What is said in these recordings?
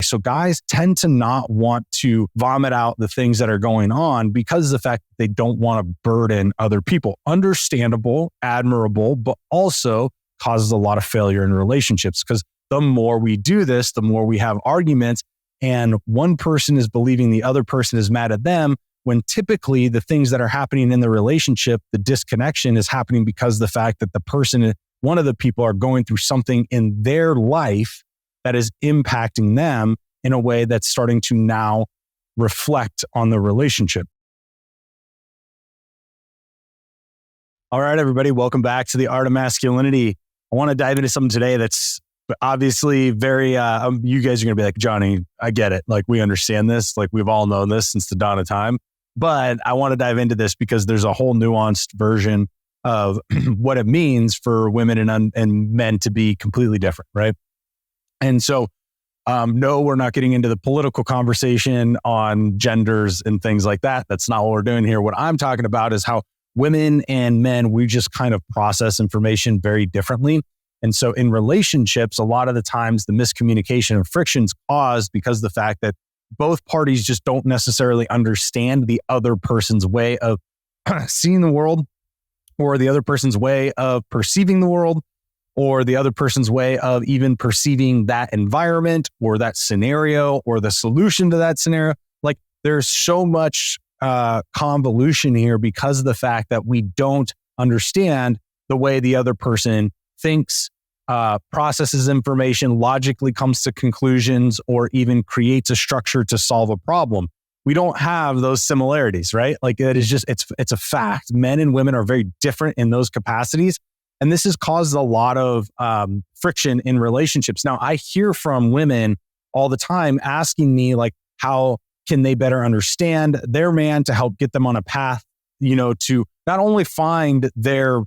So guys tend to not want to vomit out the things that are going on because of the fact that they don't want to burden other people. Understandable, admirable, but also causes a lot of failure in relationships, because the more we do this, the more we have arguments, and one person is believing the other person is mad at them, when typically the things that are happening in the relationship, the disconnection is happening because of the fact that one of the people are going through something in their life that is impacting them in a way that's starting to now reflect on the relationship. All right, everybody, welcome back to the Art of Masculinity. I want to dive into something today that's obviously very, you guys are going to be like, Johnny, I get it. Like, we understand this. Like, we've all known this since the dawn of time. But I want to dive into this because there's a whole nuanced version of what it means for women and men to be completely different, right? And so, no, we're not getting into the political conversation on genders and things like that. That's not what we're doing here. What I'm talking about is how women and men, we just kind of process information very differently. And so in relationships, a lot of the times the miscommunication and friction's caused because of the fact that both parties just don't necessarily understand the other person's way of seeing the world, or the other person's way of perceiving the world, or the other person's way of even perceiving that environment or that scenario or the solution to that scenario. Like, there's so much convolution here because of the fact that we don't understand the way the other person thinks, processes information, logically comes to conclusions, or even creates a structure to solve a problem. We don't have those similarities, right? Like, it is just, it's a fact. Men and women are very different in those capacities. And this has caused a lot of friction in relationships. Now, I hear from women all the time asking me, like, how can they better understand their man to help get them on a path, to not only find their,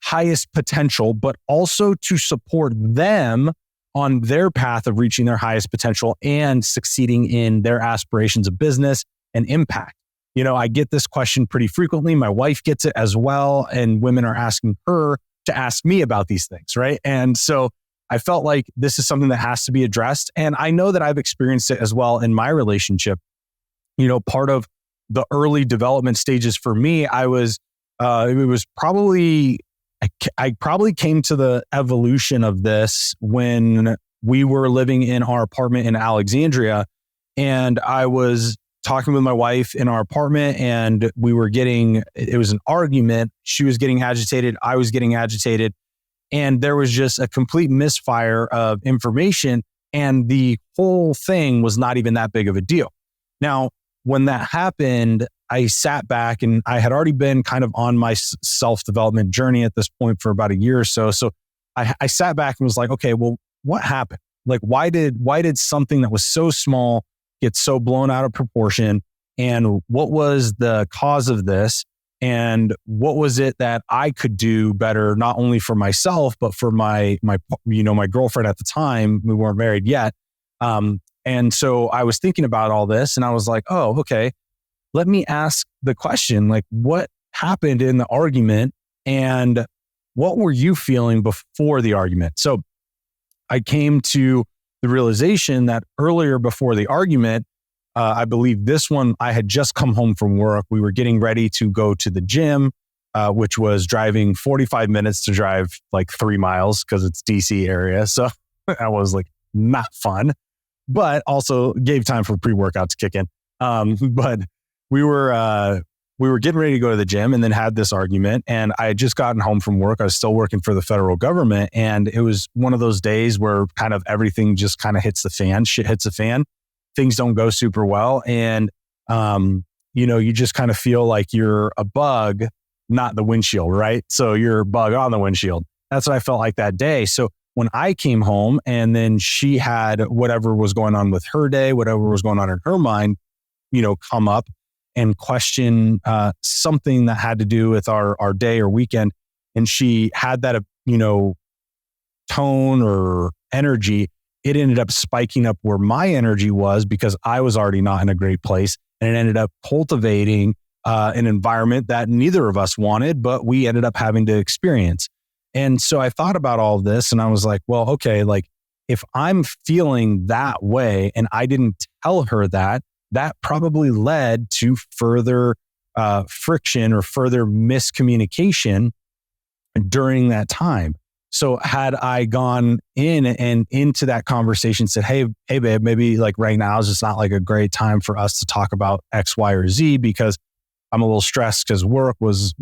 highest potential, but also to support them on their path of reaching their highest potential and succeeding in their aspirations of business and impact. I get this question pretty frequently. My wife gets it as well. And women are asking her to ask me about these things, right? And so I felt like this is something that has to be addressed. And I know that I've experienced it as well in my relationship. Part of the early development stages for me, I probably came to the evolution of this when we were living in our apartment in Alexandria, and I was talking with my wife in our apartment, and it was an argument. She was getting agitated. I was getting agitated. And there was just a complete misfire of information. And the whole thing was not even that big of a deal. Now, when that happened, I sat back, and I had already been kind of on my self-development journey at this point for about a year or so. So I sat back and was like, okay, well, what happened? Like, why did something that was so small get so blown out of proportion? And what was the cause of this? And what was it that I could do better, not only for myself, but for my girlfriend at the time? We weren't married yet. And so I was thinking about all this, and I was like, oh, okay, let me ask the question, like, what happened in the argument, and what were you feeling before the argument? So I came to the realization that earlier before the argument, I believe this one, I had just come home from work. We were getting ready to go to the gym, which was driving 45 minutes to drive like 3 miles because it's DC area. So that was like not fun, but also gave time for pre-workout to kick in. But we were getting ready to go to the gym, and then had this argument, and I had just gotten home from work. I was still working for the federal government, and it was one of those days where kind of everything just kind of hits the fan. Shit hits the fan. Things don't go super well. And, you just kind of feel like you're a bug, not the windshield, right? So you're a bug on the windshield. That's what I felt like that day. So when I came home, and then she had whatever was going on with her day, whatever was going on in her mind, come up and question something that had to do with our day or weekend. And she had that, tone or energy. It ended up spiking up where my energy was, because I was already not in a great place. And it ended up cultivating an environment that neither of us wanted, but we ended up having to experience. And so I thought about all of this, and I was like, well, okay, like, if I'm feeling that way and I didn't tell her that, that probably led to further friction or further miscommunication during that time. So had I gone in and into that conversation, said, hey babe, maybe like right now is just not like a great time for us to talk about X, Y, or Z because I'm a little stressed because work was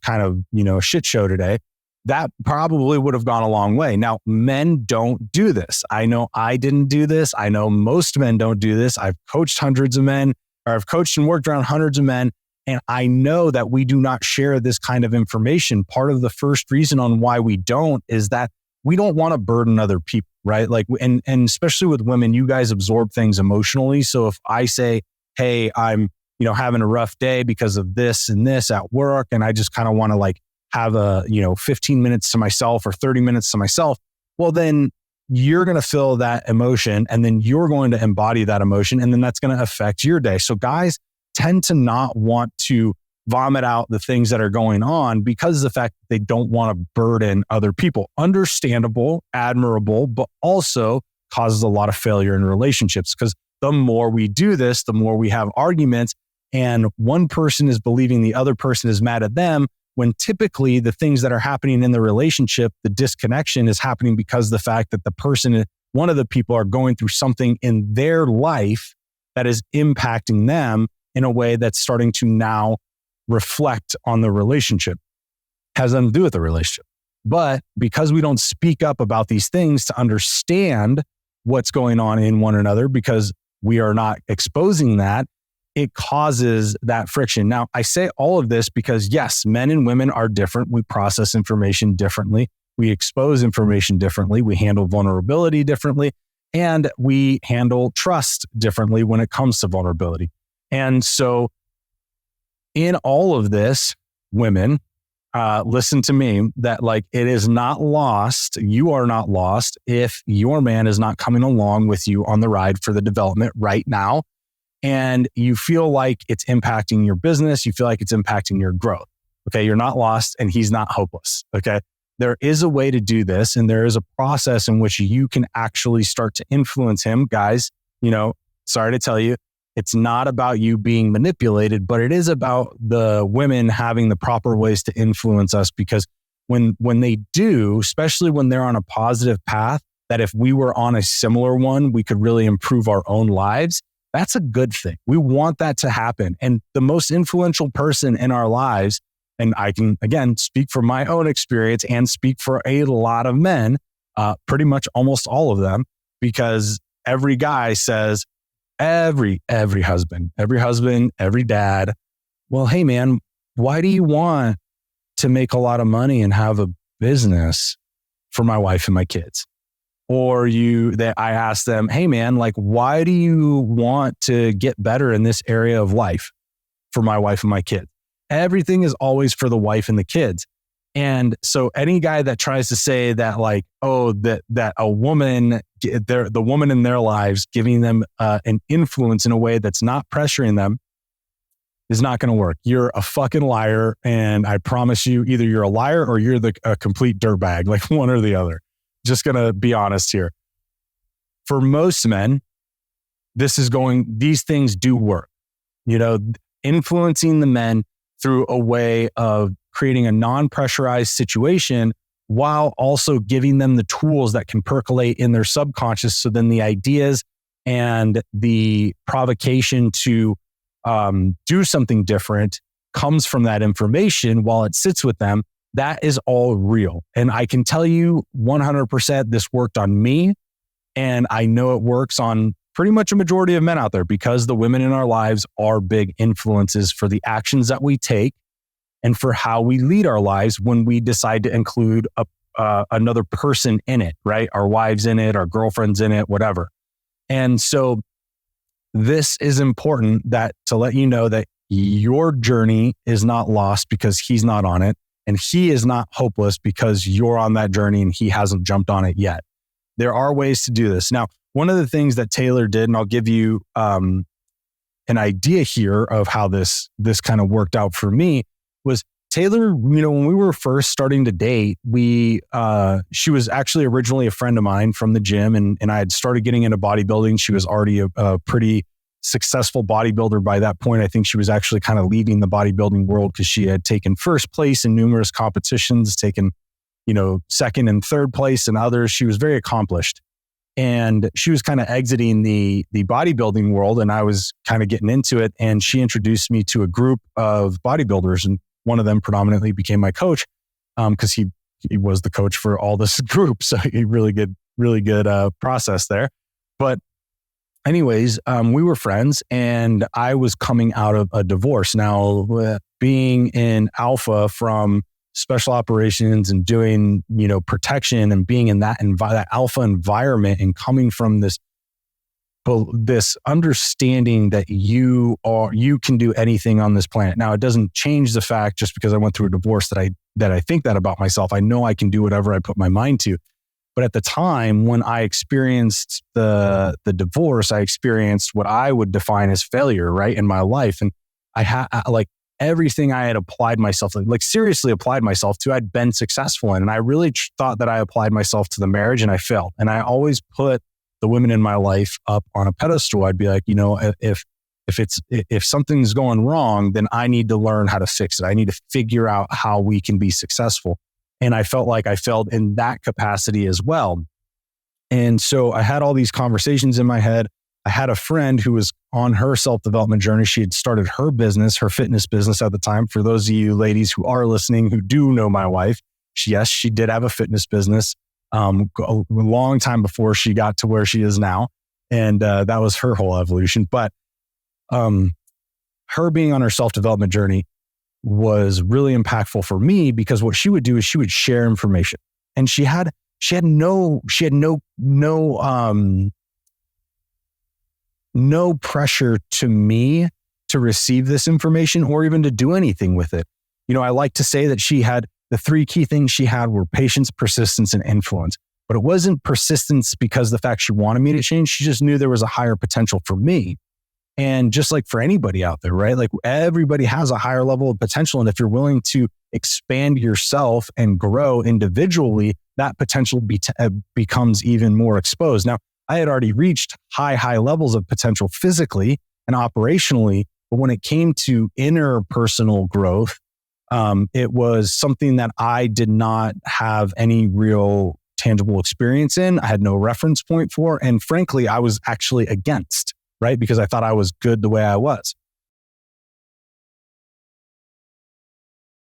kind of, a shit show today. That probably would have gone a long way. Now, men don't do this. I know I didn't do this. I know most men don't do this. I've coached hundreds of men, or I've coached and worked around hundreds of men. And I know that we do not share this kind of information. Part of the first reason on why we don't is that we don't want to burden other people, right? Like, and especially with women, you guys absorb things emotionally. So if I say, hey, I'm, having a rough day because of this and this at work, and I just kind of want to like have a, 15 minutes to myself or 30 minutes to myself, well, then you're going to feel that emotion and then you're going to embody that emotion. And then that's going to affect your day. So guys tend to not want to vomit out the things that are going on because of the fact that they don't want to burden other people. Understandable, admirable, but also causes a lot of failure in relationships because the more we do this, the more we have arguments and one person is believing the other person is mad at them when typically the things that are happening in the relationship, the disconnection is happening because of the fact that one of the people are going through something in their life that is impacting them in a way that's starting to now reflect on the relationship. Has nothing to do with the relationship. But because we don't speak up about these things to understand what's going on in one another, because we are not exposing that, it causes that friction. Now, I say all of this because yes, men and women are different. We process information differently. We expose information differently. We handle vulnerability differently. And we handle trust differently when it comes to vulnerability. And so in all of this, women, listen to me, that like it is not lost. You are not lost if your man is not coming along with you on the ride for the development right now. And you feel like it's impacting your business. You feel like it's impacting your growth. Okay. You're not lost and he's not hopeless. Okay. There is a way to do this. And there is a process in which you can actually start to influence him. Guys, sorry to tell you, it's not about you being manipulated, but it is about the women having the proper ways to influence us. Because when they do, especially when they're on a positive path, that if we were on a similar one, we could really improve our own lives. That's a good thing. We want that to happen. And the most influential person in our lives, and I can, again, speak from my own experience and speak for a lot of men, pretty much almost all of them, because every guy says, every husband, every dad, well, hey man, why do you want to make a lot of money and have a business for my wife and my kids? Or I ask them, hey man, like, why do you want to get better in this area of life for my wife and my kids? Everything is always for the wife and the kids. And so any guy that tries to say that like, that a woman, the woman in their lives, giving them an influence in a way that's not pressuring them is not going to work. You're a fucking liar. And I promise you, either you're a liar or you're a complete dirtbag, like one or the other. Just going to be honest here. For most men, these things do work. Influencing the men through a way of creating a non-pressurized situation while also giving them the tools that can percolate in their subconscious. So then the ideas and the provocation to do something different comes from that information while it sits with them. That is all real. And I can tell you 100% this worked on me. And I know it works on pretty much a majority of men out there because the women in our lives are big influences for the actions that we take and for how we lead our lives when we decide to include another person in it, right? Our wives in it, our girlfriends in it, whatever. And so this is important to let you know that your journey is not lost because he's not on it. And he is not hopeless because you're on that journey and he hasn't jumped on it yet. There are ways to do this. Now, one of the things that Taylor did, and I'll give you an idea here of how this kind of worked out for me, was Taylor, when we were first starting to date, she was actually originally a friend of mine from the gym, and I had started getting into bodybuilding. She was already a pretty successful bodybuilder by that point. I think she was actually kind of leaving the bodybuilding world because she had taken first place in numerous competitions, taken, second and third place in others. She was very accomplished. And she was kind of exiting the bodybuilding world, and I was kind of getting into it. And she introduced me to a group of bodybuilders, and one of them predominantly became my coach because he was the coach for all this group. So he really good process there. But anyways, we were friends, and I was coming out of a divorce. Now, being in alpha from special operations and doing, protection and being in that alpha environment and coming from this understanding that you can do anything on this planet. Now, it doesn't change the fact just because I went through a divorce that I think that about myself. I know I can do whatever I put my mind to. But at the time when I experienced the divorce, I experienced what I would define as failure, right, in my life. And I had everything I had applied myself, seriously applied myself to, I'd been successful in. And I really thought that I applied myself to the marriage, and I failed. And I always put the women in my life up on a pedestal. I'd be like, if something's going wrong, then I need to learn how to fix it. I need to figure out how we can be successful. And I felt like I failed in that capacity as well. And so I had all these conversations in my head. I had a friend who was on her self-development journey. She had started her business, her fitness business at the time. For those of you ladies who are listening, who do know my wife, she did have a fitness business a long time before she got to where she is now. And that was her whole evolution. But her being on her self-development journey was really impactful for me, because what she would do is she would share information. And she had no pressure to me to receive this information or even to do anything with it. I like to say that she had the three key things she had were patience, persistence, and influence. But it wasn't persistence because the fact she wanted me to change. She just knew there was a higher potential for me. And just like for anybody out there, right? Like everybody has a higher level of potential. And if you're willing to expand yourself and grow individually, that potential becomes even more exposed. Now, I had already reached high levels of potential physically and operationally, but when it came to interpersonal growth, it was something that I did not have any real tangible experience in. I had no reference point for, and frankly, I was actually against, right? Because I thought I was good the way I was.